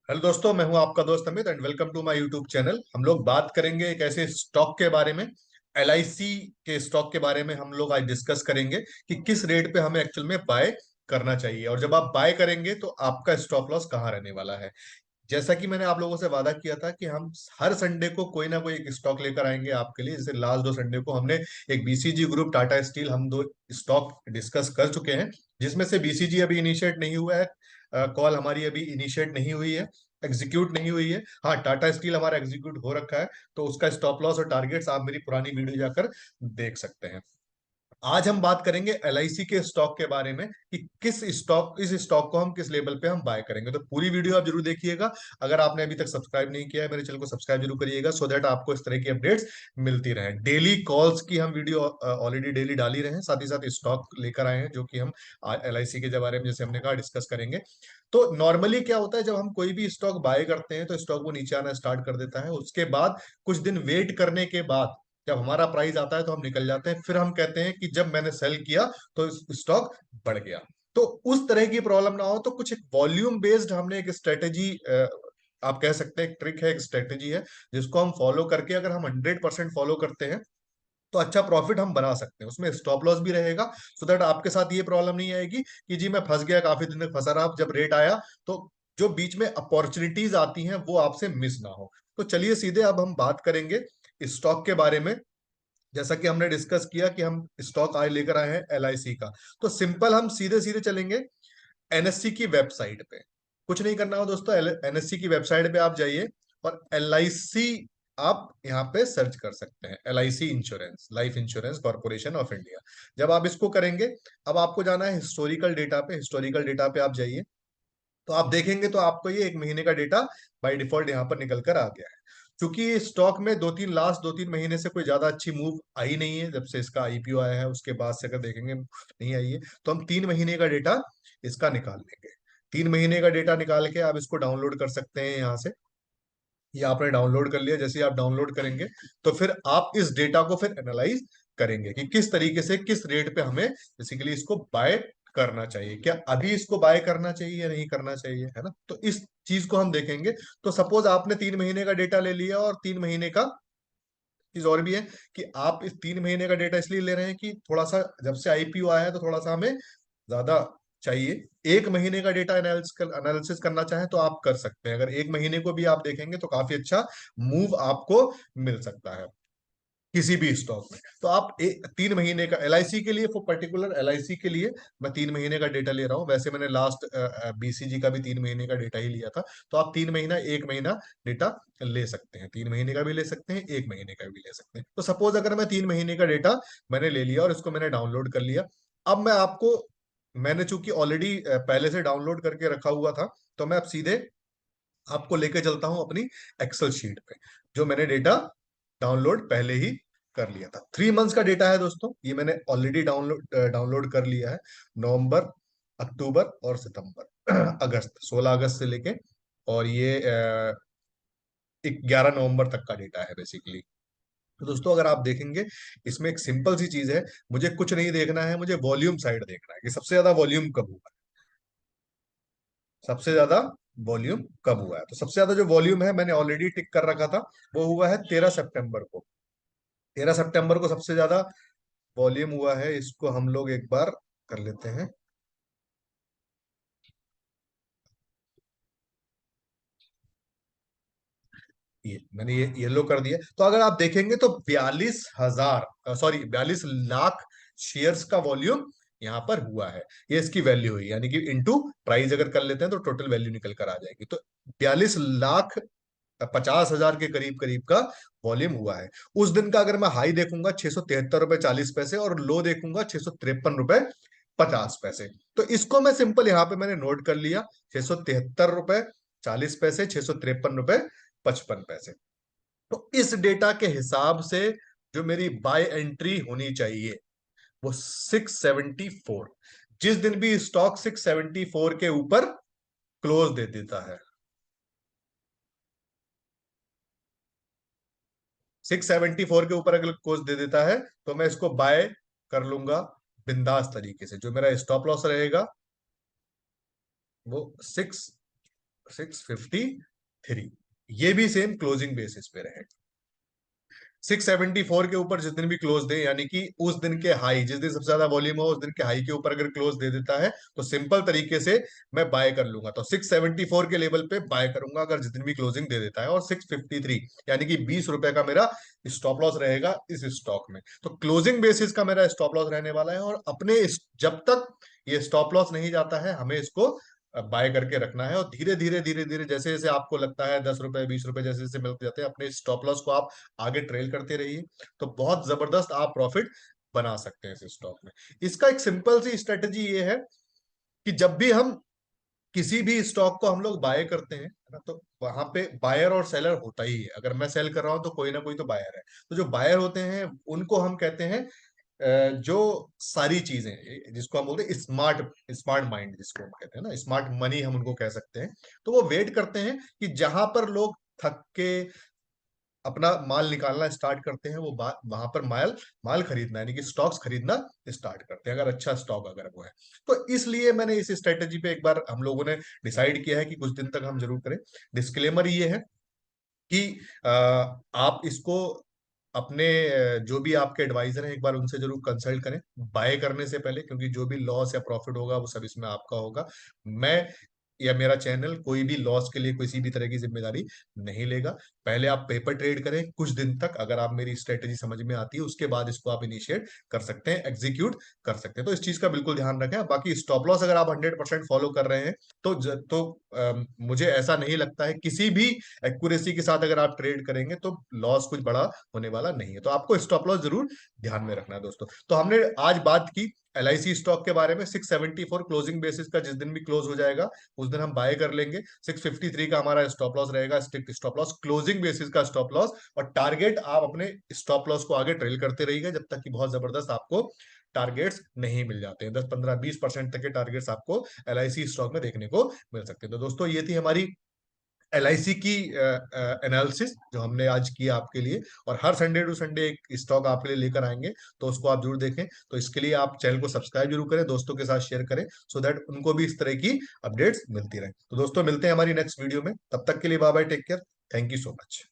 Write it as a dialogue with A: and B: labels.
A: Hello दोस्तों, मैं हूं आपका दोस्त Amit and welcome to my YouTube channel. हम लोग बात करेंगे एक ऐसे स्टॉक के बारे में। एलआईसी के स्टॉक के बारे में हम लोग आज डिस्कस करेंगे कि किस रेट पे हमें एक्चुअल में बाय करना चाहिए, और जब आप बाय करेंगे तो आपका स्टॉप लॉस कहाँ रहने वाला है। जैसा कि मैंने आप लोगों से वादा किया था कि हम हर संडे को कोई ना कोई एक स्टॉक लेकर आएंगे आपके लिए। जैसे लास्ट दो संडे को हमने एक बीसीजी ग्रुप, टाटा स्टील, हम दो स्टॉक डिस्कस कर चुके हैं, जिसमें से बीसीजी अभी इनिशिएट नहीं हुआ है। कॉल हमारी अभी इनिशिएट नहीं हुई है, एग्जीक्यूट नहीं हुई है। हाँ, टाटा स्टील हमारा एग्जीक्यूट हो रखा है, तो उसका स्टॉप लॉस और टारगेट्स आप मेरी पुरानी वीडियो जाकर देख सकते हैं। आज हम बात करेंगे एलआईसी के स्टॉक के बारे में कि इस स्टॉक को हम किस लेवल पे हम बाय करेंगे। तो पूरी वीडियो आप जरूर देखिएगा। अगर आपने अभी तक सब्सक्राइब नहीं किया है मेरे चैनल को, सब्सक्राइब जरूर करिएगा, सो दैट आपको इस तरह की अपडेट्स मिलती रहे। डेली कॉल्स की हम वीडियो ऑलरेडी डेली डाल ही रहे हैं, साथ ही साथ स्टॉक लेकर आए हैं जो कि हम एलआईसी के बारे में, जैसे हमने कहा, डिस्कस करेंगे। तो नॉर्मली क्या होता है, जब हम कोई भी स्टॉक बाय करते हैं तो स्टॉक वो नीचे आना स्टार्ट कर देता है। उसके बाद कुछ दिन वेट करने के बाद जब हमारा प्राइस आता है तो हम निकल जाते हैं। फिर हम कहते हैं कि जब मैंने सेल किया तो स्टॉक बढ़ गया। तो उस तरह की प्रॉब्लम ना हो तो कुछ एक वॉल्यूम बेस्ड हमने एक स्ट्रेटेजी, आप कह सकते हैं एक ट्रिक है, एक स्ट्रेटेजी है, जिसको हम फॉलो करके, अगर हम 100% फॉलो करते हैं तो अच्छा प्रॉफिट हम बना सकते हैं। उसमें स्टॉप लॉस भी रहेगा, सो दैट आपके साथ ये प्रॉब्लम नहीं आएगी कि जी मैं फंस गया, काफी दिन तक फंसा रहा, जब रेट आया तो जो बीच में अपॉर्चुनिटीज आती हैं वो आपसे मिस ना हो। तो चलिए सीधे अब हम बात करेंगे स्टॉक के बारे में। जैसा कि हमने डिस्कस किया कि हम स्टॉक आज लेकर आए हैं एलआईसी का, तो सिंपल हम सीधे सीधे चलेंगे एनएससी की वेबसाइट पे। कुछ नहीं करना हो दोस्तों, एनएससी की वेबसाइट पे आप जाइए और एलआईसी आप यहाँ पे सर्च कर सकते हैं। LIC insurance, life insurance corporation of India. जब आप इसको करेंगे, अब आपको जाना है हिस्टोरिकल डेटा पे। हिस्टोरिकल डेटा पे आप जाइए तो आप देखेंगे तो आपको ये एक महीने का डेटा बाय डिफॉल्ट यहाँ पर निकल कर आ गया है। क्योंकि स्टॉक में लास्ट दो तीन महीने से कोई ज्यादा अच्छी मूव आई नहीं है, जब से इसका आईपीओ आया है उसके बाद से अगर देखेंगे नहीं आई है, तो हम 3 महीने का डेटा इसका निकाल लेंगे। 3 महीने का डेटा निकाल के आप इसको डाउनलोड कर सकते हैं यहाँ से। ये आपने डाउनलोड कर लिया। जैसे ही आप डाउनलोड करेंगे तो फिर आप इस डेटा को फिर एनालाइज करेंगे कि किस तरीके से, किस रेट पे हमें बेसिकली इसको बाय करना चाहिए। क्या अभी इसको बाय करना चाहिए या नहीं करना चाहिए, है ना। तो इस चीज को हम देखेंगे। तो सपोज आपने 3 महीने का डेटा ले लिया, और 3 महीने का चीज और भी है कि आप इस 3 महीने का डेटा इसलिए ले रहे हैं कि थोड़ा सा जब से आईपीओ आया है तो थोड़ा सा हमें ज्यादा चाहिए। 1 महीने का डेटा एनालिसिस करना चाहें तो आप कर सकते हैं। अगर 1 महीने को भी आप देखेंगे तो काफी अच्छा मूव आपको मिल सकता है किसी भी स्टॉक में। तो आप 3 महीने का एलआईसी के लिए, फॉर पर्टिकुलर एलआईसी के लिए मैं 3 महीने का डेटा ले रहा हूँ। वैसे मैंने लास्ट बीसीजी का भी 3 महीने का डेटा ही लिया था। तो आप 3 महीना, 1 महीना डेटा ले सकते हैं। 3 महीने का भी ले सकते हैं, 1 महीने का भी ले सकते हैं। तो सपोज अगर मैं 3 महीने का डेटा मैंने ले लिया और इसको मैंने डाउनलोड कर लिया। अब मैं आपको, मैंने चूंकि ऑलरेडी पहले से डाउनलोड करके रखा हुआ था, तो मैं अब सीधे आपको लेके चलता हूं अपनी एक्सेल शीट पे, जो मैंने डेटा डाउनलोड पहले ही कर लिया था। 3 मंथ्स का डेटा है दोस्तों, ये मैंने ऑलरेडी डाउनलोड कर लिया है। नवंबर, अक्टूबर और सितंबर अगस्त, 16 अगस्त से लेके, और ये 11 नवंबर तक का डेटा है बेसिकली। तो दोस्तों अगर आप देखेंगे, इसमें एक सिंपल सी चीज है। मुझे कुछ नहीं देखना है, मुझे वॉल्यूम साइड देखना है कि सबसे ज्यादा वॉल्यूम कब हुआ है। सबसे ज्यादा वॉल्यूम कब हुआ है, तो सबसे ज्यादा जो वॉल्यूम है मैंने ऑलरेडी टिक कर रखा था, वो हुआ है 13 सितंबर को। 13 सितंबर को सबसे ज्यादा वॉल्यूम हुआ है। इसको हम लोग एक बार कर लेते हैं। ये मैंने ये येलो कर दिया। तो अगर आप देखेंगे तो 42,000, सॉरी 42 लाख शेयर्स का वॉल्यूम यहाँ पर हुआ है। ये इसकी वैल्यू हुई, यानी कि इनटू प्राइस अगर कर लेते हैं तो टोटल वैल्यू निकल कर आ जाएगी। तो 42,50,000 के करीब करीब का वॉल्यूम हुआ है। उस दिन का अगर मैं हाई देखूंगा 673 रुपए 40 पैसे, और लो देखूंगा 653 रुपए 50 पैसे। तो इसको मैं सिंपल यहाँ पे मैंने नोट कर लिया, 673 रुपए 40 पैसे, 653 रुपए 55 पैसे। तो इस डेटा के हिसाब से जो मेरी बाय एंट्री होनी चाहिए वो 674। जिस दिन भी स्टॉक 674 के ऊपर क्लोज दे देता है, 674 के ऊपर अगर क्लोज दे देता है, तो मैं इसको बाय कर लूंगा बिंदास तरीके से। जो मेरा स्टॉप लॉस रहेगा वो 653, ये भी सेम क्लोजिंग बेसिस पे रहेगा। 674 के ऊपर जिस दिन भी क्लोज दे, यानी कि उस दिन के हाई, जिस दिन सबसे ज्यादा वॉल्यूम हो उस दिन के हाई के ऊपर अगर क्लोज दे देता है तो सिंपल तरीके से मैं बाय कर लूंगा। तो 674 के लेवल पे बाय करूंगा अगर जिस दिन भी क्लोजिंग दे देता है। और 653 यानी कि 20 रुपए का मेरा स्टॉप लॉस रहेगा इस स्टॉक में। तो क्लोजिंग बेसिस का मेरा स्टॉप लॉस रहने वाला है। और अपने जब तक ये स्टॉप लॉस नहीं जाता है हमें इसको बाय करके रखना है। और धीरे धीरे धीरे धीरे जैसे जैसे आपको लगता है 10 रुपए 20 रुपए जैसे जैसे मिलते जाते हैं, अपने स्टॉप लॉस को आप आगे ट्रेल करते रहिए। तो बहुत जबरदस्त आप प्रॉफिट बना सकते हैं इस स्टॉक में। इसका एक सिंपल सी स्ट्रेटेजी ये है कि जब भी हम किसी भी स्टॉक को हम लोग बाय करते हैं, है ना, तो वहां पे बायर और सेलर होता ही है। अगर मैं सेल कर रहा हूं तो कोई ना कोई तो बायर है। तो जो बायर होते हैं उनको हम कहते हैं जो सारी चीजें, जिसको हम बोलते हैं स्मार्ट स्मार्ट माइंड, जिसको हम कहते हैं ना स्मार्ट मनी, हम उनको कह सकते हैं। तो वो वेट करते हैं कि जहां पर लोग थक के अपना माल निकालना स्टार्ट करते हैं, वो वहां पर माल माल खरीदना यानी कि स्टॉक्स खरीदना स्टार्ट करते हैं, अगर अच्छा स्टॉक अगर वो है। तो इसलिए मैंने इस स्ट्रेटेजी पे एक बार हम लोगों ने डिसाइड किया है कि कुछ दिन तक हम जरूर करें। डिस्क्लेमर ये है कि आप इसको अपने जो भी आपके एडवाइजर हैं एक बार उनसे जरूर कंसल्ट करें बाय करने से पहले, क्योंकि जो भी लॉस या प्रॉफिट होगा वो सब इसमें आपका होगा। मैं या मेरा चैनल कोई भी लॉस के लिए किसी भी तरह की जिम्मेदारी नहीं लेगा। पहले आप पेपर ट्रेड करें कुछ दिन तक, अगर आप मेरी स्ट्रेटेजी समझ में आती है उसके बाद इसको आप इनिशिएट कर सकते हैं, एग्जीक्यूट कर सकते हैं। तो इस चीज का बिल्कुल ध्यान रखें। बाकी स्टॉप लॉस अगर आप 100% फॉलो कर रहे हैं तो मुझे ऐसा नहीं लगता है किसी भी एक्यूरेसी के साथ अगर आप ट्रेड करेंगे तो लॉस कुछ बड़ा होने वाला नहीं है। तो आपको स्टॉप लॉस जरूर ध्यान में रखना है दोस्तों। तो हमने आज बात की LIC स्टॉक के बारे में। 674 क्लोजिंग बेसिस का जिस दिन भी क्लोज हो जाएगा उस दिन हम बाय कर लेंगे। 653 का हमारा स्टॉप लॉस रहेगा, strict stop loss, closing basis का स्टॉप लॉस। और टारगेट आप अपने स्टॉप लॉस को आगे ट्रेल करते रहिएगा जब तक कि बहुत जबरदस्त आपको टारगेट्स नहीं मिल जाते हैं। 10 15 20% तक के टारगेट्स आपको LIC स्टॉक में देखने को मिल सकते हैं। तो दोस्तों ये थी हमारी LIC की एनालिसिस जो हमने आज किया आपके लिए। और हर संडे टू संडे एक स्टॉक आपके लिए लेकर आएंगे, तो उसको आप जरूर देखें। तो इसके लिए आप चैनल को सब्सक्राइब जरूर करें, दोस्तों के साथ शेयर करें, सो दैट उनको भी इस तरह की अपडेट्स मिलती रहे। तो दोस्तों मिलते हैं हमारी नेक्स्ट वीडियो में, तब तक के लिए bye bye, take care, thank you so much.